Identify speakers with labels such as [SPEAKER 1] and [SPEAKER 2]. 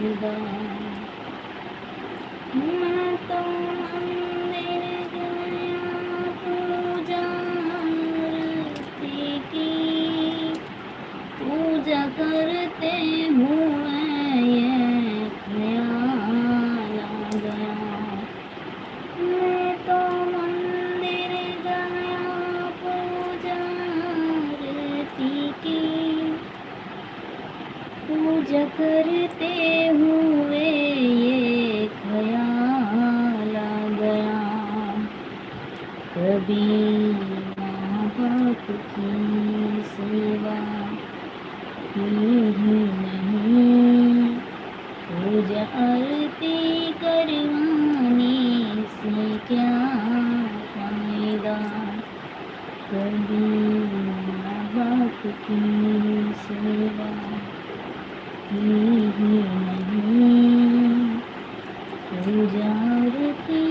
[SPEAKER 1] मैं तो मंदिर गया पूजा आरती की, पूजा करते हुए ये ख्याल आ गया। मैं तो मंदिर गया पूजा आरती की, पूजा करते हुए ये ख्याल आ गया। कभी माँ बाप की सेवा की ही नहीं, पूजा आरती करवाने से क्या फायदा। कभी माँ बाप की सेवा की ही नहीं, पूजा आरती